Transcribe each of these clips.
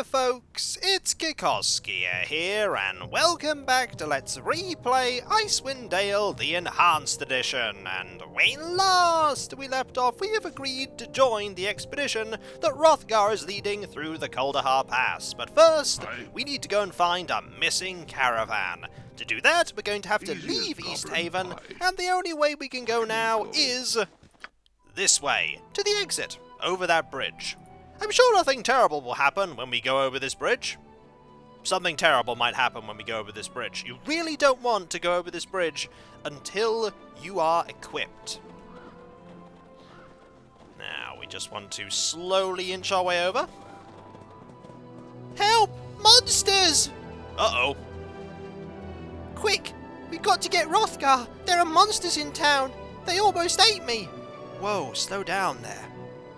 Hiya folks, it's Kikoskia here, and welcome back to Let's Replay Icewind Dale, the Enhanced Edition. And when last we left off, we have agreed to join the expedition that Hrothgar is leading through the Kaldahar Pass. But first, we need to go and find a missing caravan. To do that, we're going to have to leave Easthaven, and the only way we can go now is this way, to the exit, over that bridge. I'm sure nothing terrible will happen when we go over this bridge. Something terrible might happen when we go over this bridge. You really don't want to go over this bridge until you are equipped. Now, we just want to slowly inch our way over. Help! Monsters! Uh-oh. Quick! We've got to get Hrothgar! There are monsters in town! They almost ate me! Whoa, slow down there.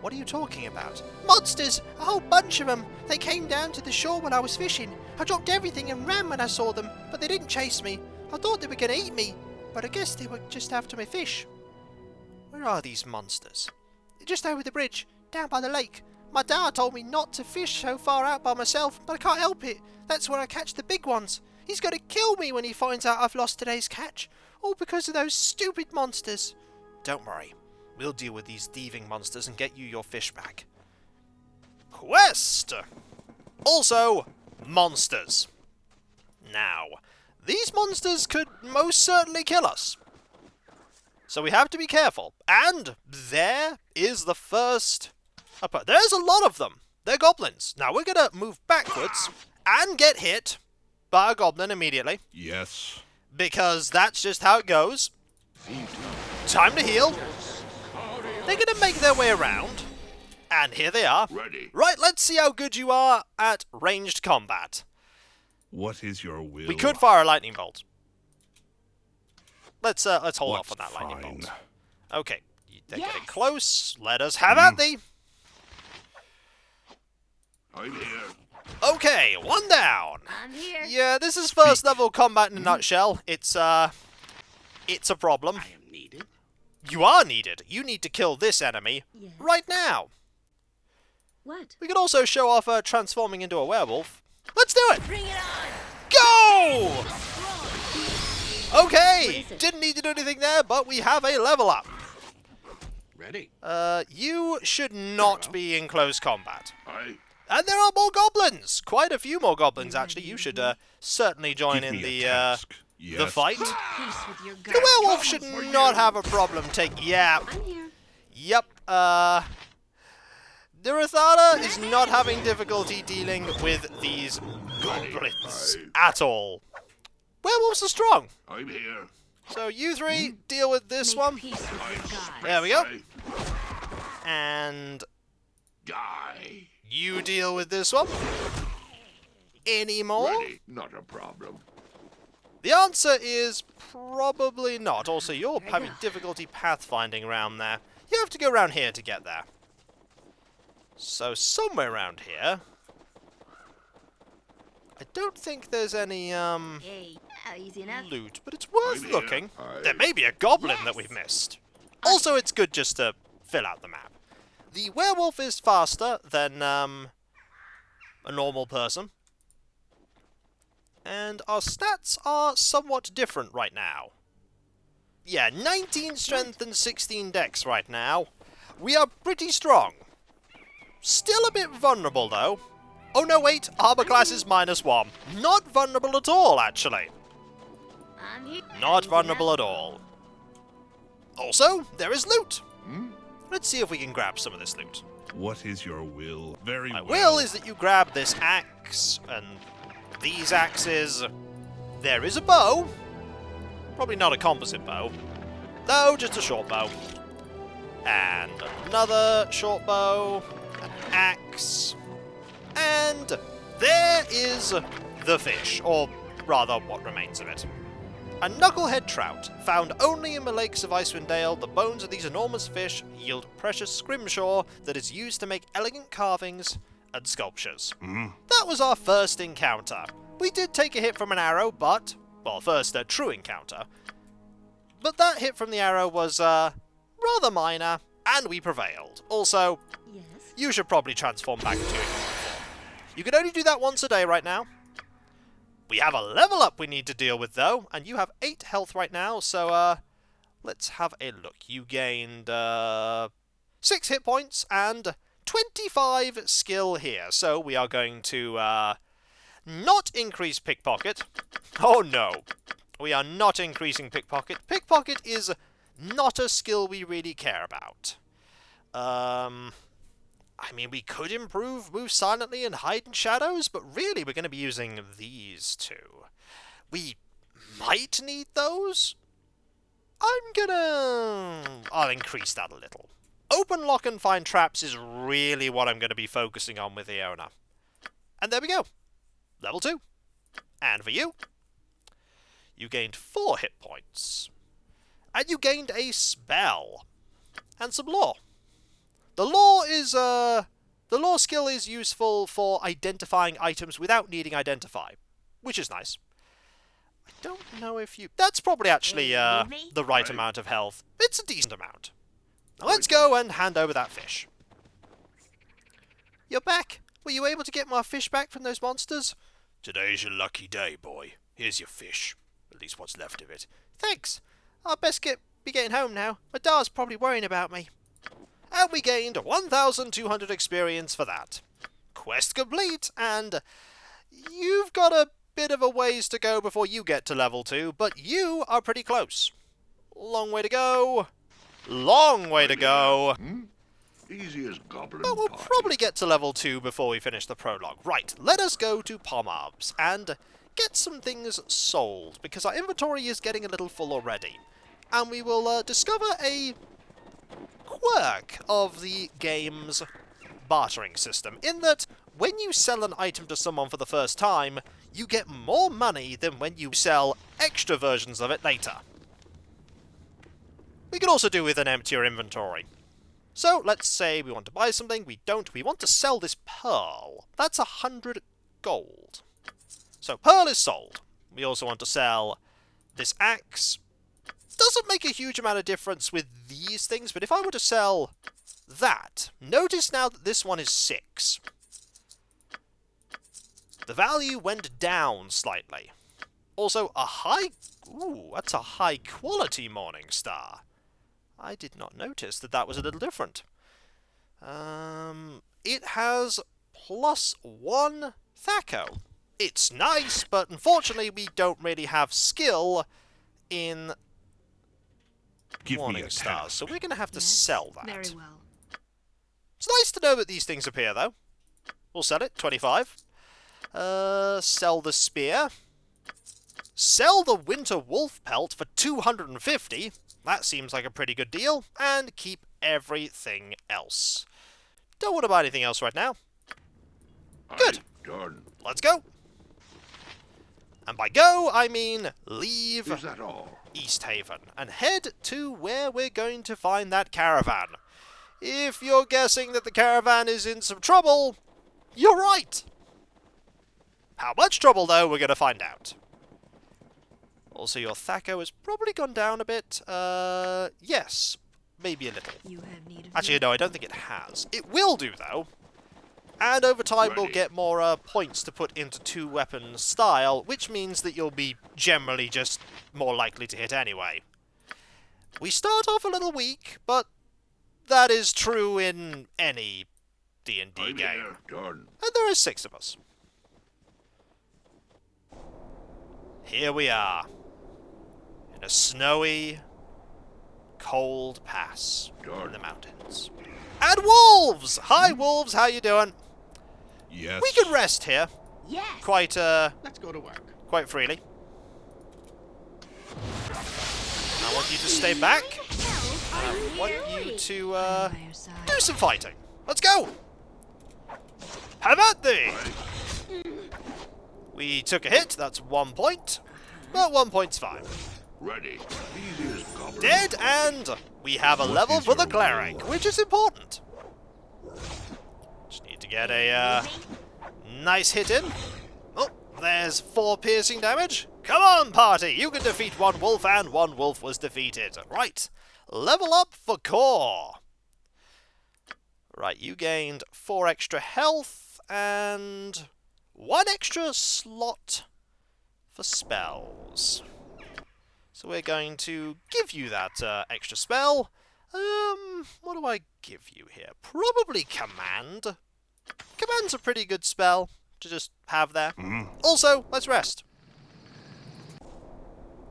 What are you talking about? Monsters! A whole bunch of them! They came down to the shore when I was fishing. I dropped everything and ran when I saw them, but they didn't chase me. I thought they were going to eat me, but I guess they were just after my fish. Where are these monsters? They're just over the bridge, down by the lake. My dad told me not to fish so far out by myself, but I can't help it. That's where I catch the big ones. He's going to kill me when he finds out I've lost today's catch. All because of those stupid monsters. Don't worry. We'll deal with these thieving monsters and get you your fish back. Quest! Also, monsters. Now, these monsters could most certainly kill us. So we have to be careful. And there is the first... There's a lot of them. They're goblins. Now we're going to move backwards and get hit by a goblin immediately. Yes. Because that's just how it goes. Time to heal. They're going to make their way around. And here they are. Ready. Right, let's see how good you are at ranged combat. What is your will? We could fire a lightning bolt. Let's hold off on that lightning bolt. Okay, they're getting close. Let us have at thee. I'm here. Okay, one down. I'm here. Yeah, this is first level combat in a nutshell. It's a problem. I am needed. You are needed. You need to kill this enemy right now. What? We could also show off transforming into a werewolf. Let's do it! Bring it on! Go! Okay, didn't need to do anything there, but we have a level up. Ready. You should not be in close combat. I And there are more goblins! Quite a few more goblins, actually. You should certainly join in the fight. Peace with your The werewolf should not have a problem Yeah. I'm here. Yep, Nirathana is not having difficulty dealing with these goblins at all. Werewolves are strong. I'm here. So you three deal with this one. Peace with your God. There we go. And Die. you deal with this one. Any more? Ready. Not a problem. The answer is probably not. Also, you're having difficulty pathfinding around there. You have to go around here to get there. So, somewhere around here... I don't think there's any, Hey, easy enough. loot, but it's worth I'm here. looking. There may be a goblin that we've missed. Also, it's good just to fill out the map. The werewolf is faster than, a normal person. And our stats are somewhat different right now. Yeah, 19 strength and 16 dex right now. We are pretty strong. Still a bit vulnerable, though. Oh, no, wait. Armor class is -1. Not vulnerable at all, actually. I'm here. Not Easy vulnerable enough. at all. Also, there is loot. Let's see if we can grab some of this loot. What is your will? Very My well. will is that you grab this axe and these axes. There is a bow. Probably not a composite bow. Though, just a short bow. And another short bow. An axe. And there is the fish. Or rather, what remains of it. A knucklehead trout, found only in the lakes of Icewind Dale. The bones of these enormous fish yield precious scrimshaw that is used to make elegant carvings and sculptures. That was our first encounter. We did take a hit from an arrow, but... Well, first a true encounter. But that hit from the arrow was, rather minor, and we prevailed. Also, Yes. you should probably transform back into it. You can only do that once a day right now. We have a level up we need to deal with, though, and you have 8 health right now, so, let's have a look. You gained, 6 hit points and 25 skill here, so we are going to, not increase pickpocket. Oh, no. We are not increasing pickpocket. Pickpocket is not a skill we really care about. I mean, we could improve move silently and hide in shadows, but really we're going to be using these two. We might need those. I'll increase that a little. Open, lock, and find traps is really what I'm going to be focusing on with Iona. And there we go. Level 2. And for you, you gained 4 hit points. And you gained a spell. And some lore. The lore skill is useful for identifying items without needing identify, which is nice. I don't know if you... That's probably actually the right amount of health. It's a decent amount. Now let's go and hand over that fish. You're back. Were you able to get my fish back from those monsters? Today's your lucky day, boy. Here's your fish. At least what's left of it. Thanks. I'll best be getting home now. My dad's probably worrying about me. And we gained 1,200 experience for that. Quest complete, and you've got a bit of a ways to go before you get to level 2, but you are pretty close. Long way to go. Long way to go. Easy as goblin But we'll pie. probably get to level 2 before we finish the prologue. Right, let us go to Pomarbs and get some things sold, because our inventory is getting a little full already. And we will discover a quirk of the game's bartering system, in that when you sell an item to someone for the first time, you get more money than when you sell extra versions of it later. We could also do with an emptier inventory. So, let's say we want to buy something, we don't, we want to sell this pearl. That's 100 gold. So, pearl is sold. We also want to sell this axe. Doesn't make a huge amount of difference with these things, but if I were to sell that, notice now that this one is 6. The value went down slightly. Also, that's a high quality Morning Star. I did not notice that was a little different. It has +1 Thaco. It's nice, but unfortunately we don't really have skill in Give me Morning a Stars, task. so we're going to have to Yes, sell that. Very well. It's nice to know that these things appear, though. We'll sell it, 25. Sell the spear. Sell the winter wolf pelt for 250. That seems like a pretty good deal. And keep everything else. Don't want to buy anything else right now. Good. Done. Let's go. And by go, I mean leave Is that all? Easthaven and head to where we're going to find that caravan. If you're guessing that the caravan is in some trouble, you're right. How much trouble, though, we're going to find out. Also, your Thaco has probably gone down a bit. Yes, maybe a little. You have need of Actually, me. no, I don't think it has. It will do, though. And over time, we'll Ready. get more points to put into 2-weapon style, which means that you'll be generally just more likely to hit anyway. We start off a little weak, but that is true in any D&D I'm game. here. Done. And there are 6 of us. Here we are, in a snowy, cold pass in the mountains. And wolves! Hi, wolves, how you doing? Yes. We can rest here Yes. quite Let's go to work. quite freely. I want you to stay back. I want you to By your side. do some fighting. Let's go! How about thee? We took a hit, that's 1 point. But 1 point's fine. Ready. Easy as goblin Dead, pie. and we have a What level is for the your cleric, will? which is important. Just need to get a nice hit in. Oh, there's 4 piercing damage. Come on, party! You can defeat 1 wolf, and 1 wolf was defeated. Right, level up for core. Right, you gained 4 extra health, and 1 extra slot for spells. So we're going to give you that extra spell. What do I give you here? Probably Command. Command's a pretty good spell to just have there. Also, let's rest.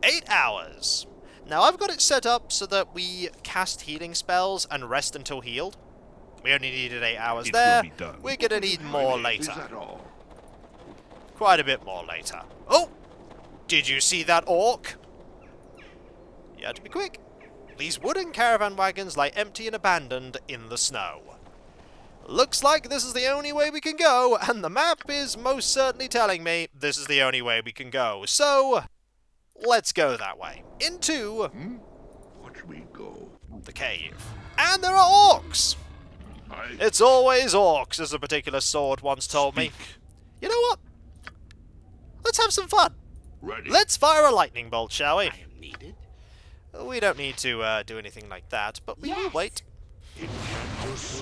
8 hours. Now I've got it set up so that we cast healing spells and rest until healed. We only needed 8 hours It there. will be done. We're gonna need more Is later. that all? Quite a bit more later. Oh! Did you see that orc? You had to be quick. These wooden caravan wagons lie empty and abandoned in the snow. Looks like this is the only way we can go, and the map is most certainly telling me this is the only way we can go. So, let's go that way. Into Watch me go. the cave. And there are orcs! It's always orcs, as a particular sword once told me. You know what? Let's have some fun. Ready. Let's fire a lightning bolt, shall we? I am needed. We don't need to do anything like that, but we will Yes. wait.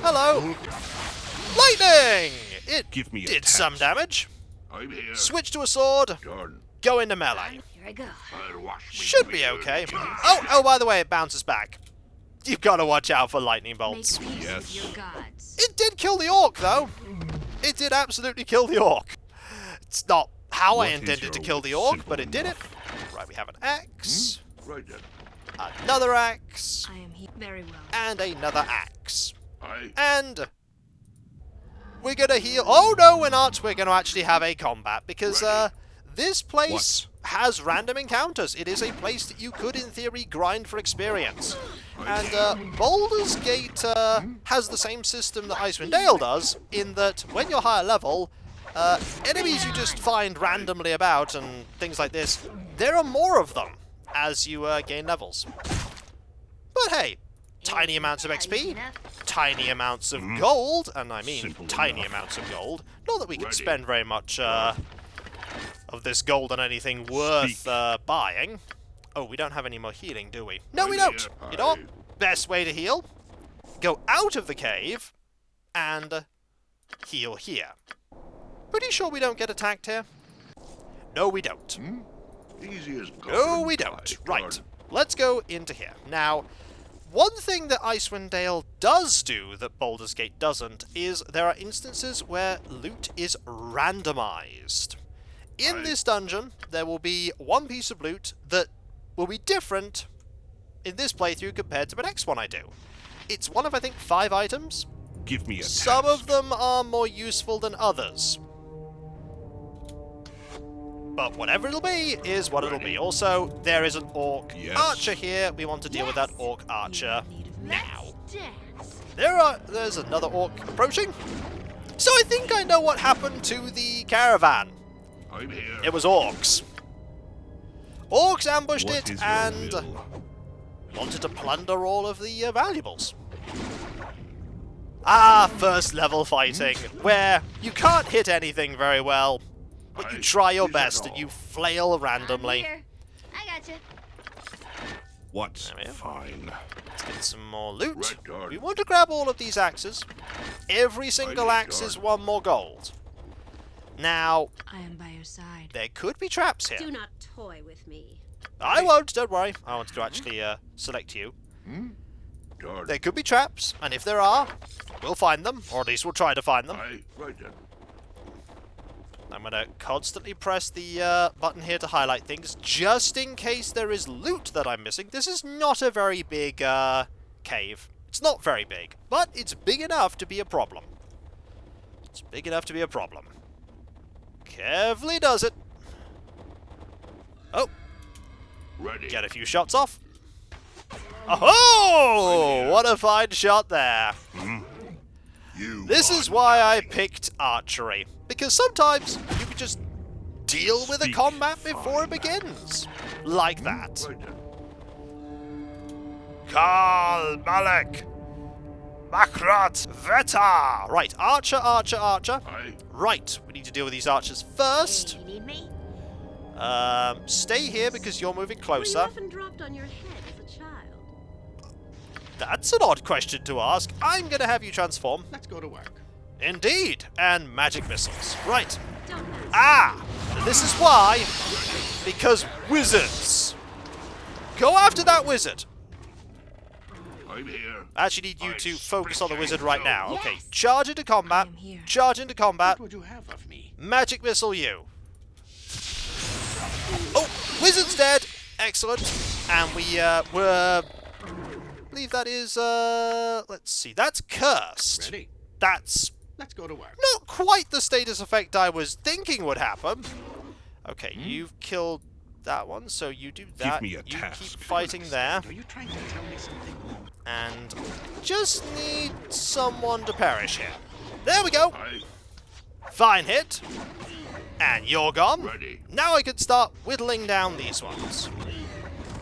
Hello! Lightning! It Give me a did task. some damage. I'm here. Switch to a sword, Done. go into melee. Here I go. I'll wash me Should be beard. okay. Oh, by the way, it bounces back. You've got to watch out for lightning Make bolts. peace Yes. with your gods. It did kill the orc, though. It did absolutely kill the orc. It's not how I What is intended to your kill the orc, simple but it did it. enough? Right, we have an axe, Right then. another axe, I am here. Very well. and another axe. I. And we're going to heal. Oh, no, we're not. We're going to actually have a combat because this place has random encounters. It is a place that you could, in theory, grind for experience. And Baldur's Gate has the same system that Icewind Dale does, in that when you're higher level, enemies you just find randomly about and things like this, there are more of them as you gain levels. But hey, tiny amounts of Easy XP, enough. tiny amounts of gold, and I mean Simple tiny enough. amounts of gold. Not that we can Ready. spend very much of this gold on anything worth Speak. buying. Oh, we don't have any more healing, do we? No, we Right don't. here. You know what? Best way to heal? Go out of the cave and heal here. Pretty sure we don't get attacked here. No, we don't. Easy as No, we goblin don't. pie. Right. Let's go into here. Now, one thing that Icewind Dale does do that Baldur's Gate doesn't is there are instances where loot is randomized. In Right. this dungeon, there will be one piece of loot that will be different in this playthrough compared to the next one I do. It's one of, I think, 5 items. Give me a Some task. of them are more useful than others. But whatever it'll be is what it'll be. Also, there is an orc Yes. archer here. We want to deal with that orc archer You need of now. Let's dance. There's another orc approaching. So I think I know what happened to the caravan. I'm here. It was orcs. Orcs ambushed What it is your and will? wanted to plunder all of the valuables. Ah, first level fighting, where you can't hit anything very well, but you Aye, try your is that best and all? you flail I'm randomly. here. I gotcha. What's There we are. fine? Let's get some more loot. Right, done. We want to grab all of these axes. Every single Right, axe is done. 1 more gold. Now, I am by your side. there could be traps here. Do not toy with me. I won't, don't worry. I wanted to actually select you. Done. There could be traps, and if there are, we'll find them, or at least we'll try to find them. I. Right then. I'm going to constantly press the button here to highlight things, just in case there is loot that I'm missing. This is not a very big cave. It's not very big, but it's big enough to be a problem. It's big enough to be a problem. Carefully does it. Oh, Ready. get a few shots off. Oh, what a fine shot there. You. This is why I picked archery, because sometimes you can just deal with a Speak combat before it fine. begins. Like that. Right then. Karl Malek! Makrat Veta! Right, archer, archer, archer. I. Right, we need to deal with these archers first. Hey, you need me? Stay here because you're moving Were you closer. often dropped on your head as a child? That's an odd question to ask. I'm gonna have you transform. Let's go to work. Indeed, and magic missiles. Right. Don't ask. Ah! And this is why. Because wizards. Go after that wizard. I'm here. I actually need you to focus on the wizard right now. Okay, Yes. charge into combat. I am here. Charge into combat. What would you have of me? Magic missile you. Oh, wizard's dead. Excellent. And we were... I believe that is, let's see. That's cursed. Ready? That's Let's go to work. not quite the status effect I was thinking would happen. Okay, you've killed that one, so you do that. me a you task. keep fighting there. Are you trying to tell me something? And just need someone to perish here. There we go. Fine hit. And you're gone. Ready. Now I can start whittling down these ones.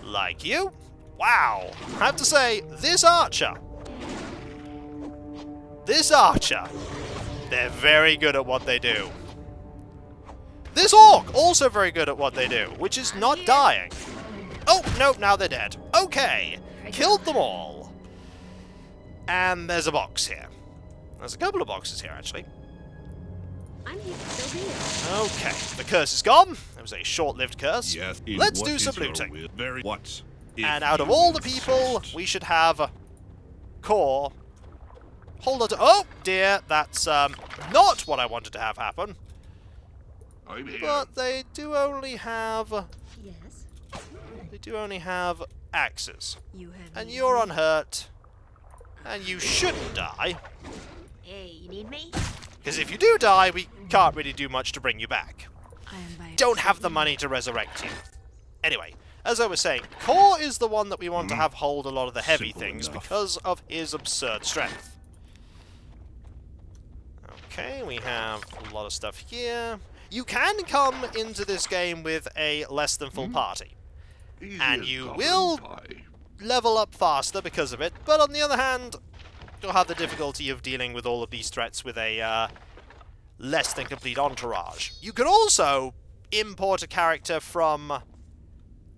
Like you. Wow. I have to say, this archer, they're very good at what they do. This orc, also very good at what they do, which is not dying. Oh, no, now they're dead. Okay. Killed them all. And there's a box here. There's a couple of boxes here, actually. I'm here. Still here. Okay, the curse is gone. It was a short-lived curse. Yes. Let's do some looting. What? And out of all the people, we should have Core. Hold on to... Oh, dear, that's not what I wanted to have happen. I'm here. But they do only have... Yes. They do only have axes. You have And me. you're unhurt. And you shouldn't die. Hey, you need me? Because if you do die, we can't really do much to bring you back. I am by your Don't have side. the money to resurrect you. Anyway, as I was saying, Core is the one that we want to have hold a lot of the heavy Simple things enough. because of his absurd strength. Okay, we have a lot of stuff here. You can come into this game with a less than full party. Easy and as you common will- pie. Level up faster because of it, but on the other hand, you'll have the difficulty of dealing with all of these threats with a less than complete entourage. You can also import a character from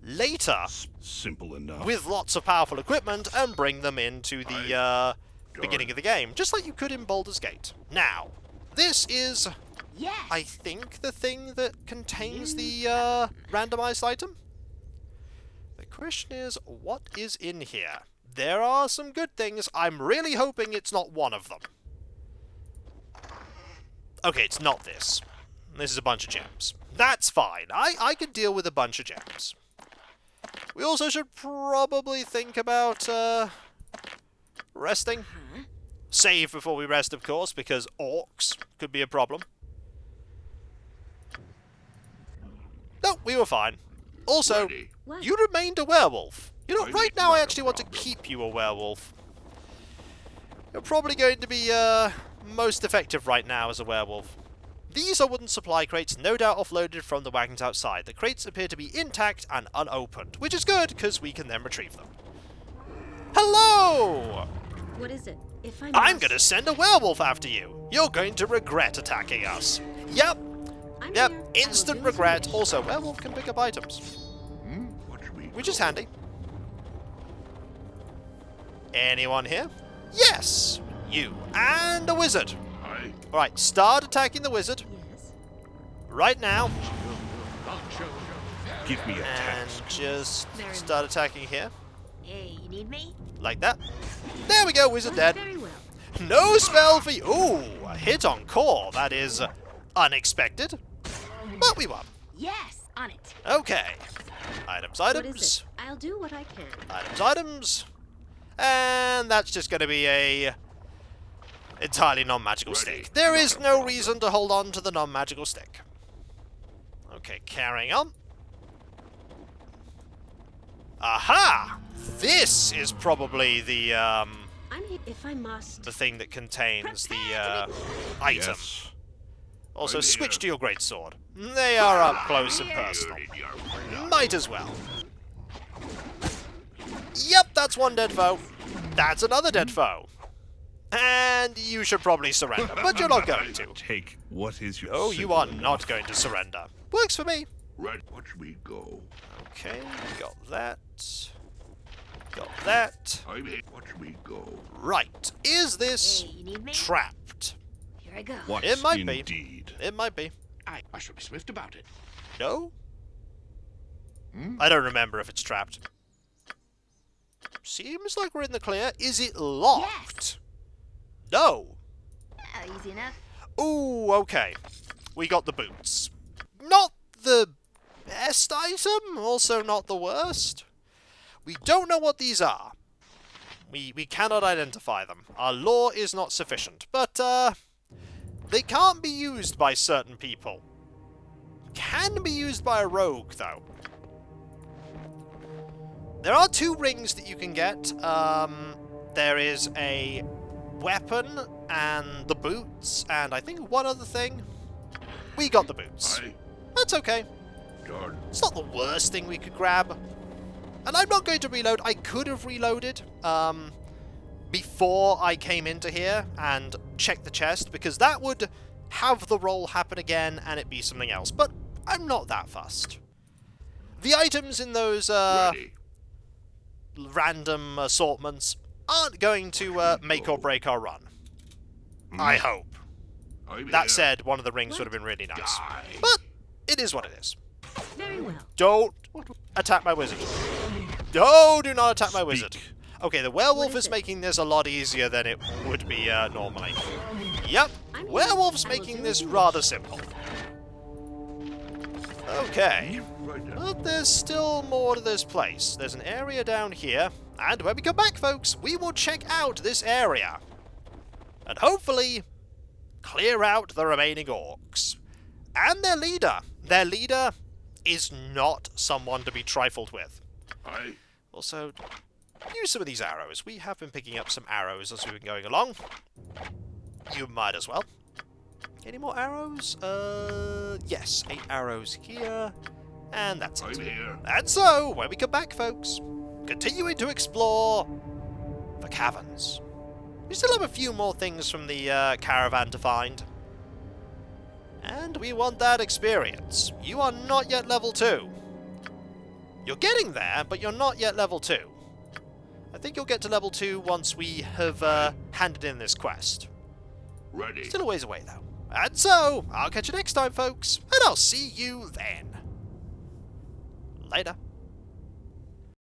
later Simple enough. with lots of powerful equipment and bring them into the beginning of the game, just like you could in Baldur's Gate. Now, this is, Yes. I think, the thing that contains the randomized item. The question is, what is in here? There are some good things. I'm really hoping it's not one of them. Okay, it's not this. This is a bunch of gems. That's fine. I can deal with a bunch of gems. We also should probably think about resting. Save before we rest, of course, because orcs could be a problem. No, we were fine. Also, Ready. What? you remained a werewolf. You know, I right think now I not a actually want to problem. keep you a werewolf. You're probably going to be most effective right now as a werewolf. These are wooden supply crates, no doubt offloaded from the wagons outside. The crates appear to be intact and unopened, which is good, because we can then retrieve them. Hello! What is it? If I I'm must- gonna send a werewolf after you. You're going to regret attacking us. Yep, I'm yep, here. I will instant do as you regret. wish. Also, werewolf can pick up items, Watch me. which is handy. Anyone here? Yes! You. And a wizard. I Alright, start attacking the wizard Yes. right now. give me a And task. just Very start attacking here. Hey, you need me? Like that. There we go, wizard dead. Very well. No spell for you. Ooh, a hit on Core. That is unexpected. But we won. Yes, on it. Okay. Items, What is items. it? I'll do what I can. Items, items. And that's just going to be a entirely non-magical Ready. stick. There is no reason to hold on to the non-magical stick. Okay, carrying on. Aha! This is probably the I'm here if I must. thing that contains the item. Yes. Also, I'm switch here. to your greatsword. They are up close and personal. Might as well. Yep, that's one dead foe. That's another dead foe. And you should probably surrender, but you're not going to. Take what is your. Oh, you are not going to surrender. Works for me. Right. Watch me go. Okay, got that. Got that. I'm here. Watch me go. Right. Is this Hey, you need me? trapped? Here I go. What It might be. indeed? It might be. I shall be swift about it. No? Hmm? I don't remember if it's trapped. Seems like we're in the clear. Is it locked? No. Easy enough. Ooh, okay. We got the boots. Not the best item, also not the worst. We don't know what these are. We cannot identify them. Our lore is not sufficient. But, they can't be used by certain people. Can be used by a rogue, though. There are 2 rings that you can get. There is a weapon and the boots, and I think one other thing. We got the boots. Aye. That's okay. Done. It's not the worst thing we could grab. And I'm not going to reload. I could have reloaded before I came into here and checked the chest, because that would have the roll happen again and it be something else. But I'm not that fussed. The items in those Ready. random assortments aren't going to make or break our run. I hope. I'm That here. said, one of the rings would have been really nice. Die. But it is what it is. Very well. Don't attack my wizard. No, do not attack my wizard. Speak. Okay, the werewolf What is is it? making this a lot easier than it would be normally. Yep, I'm here. werewolf's I will making do this as you rather wish. simple. Okay, Right then. but there's still more to this place. There's an area down here, and when we come back, folks, we will check out this area. And hopefully, clear out the remaining orcs. And their leader. Their leader is not someone to be trifled with. Aye. Also, use some of these arrows. We have been picking up some arrows as we've been going along. You might as well. Any more arrows? Yes, 8 arrows here. And that's I'm it. here. And so, when we come back, folks, continuing to explore the caverns. We still have a few more things from the caravan to find. And we want that experience. You are not yet level 2. You're getting there, but you're not yet level 2. I think you'll get to level 2 once we have handed in this quest. Ready. Still a ways away, though. And so, I'll catch you next time, folks, and I'll see you then. Later.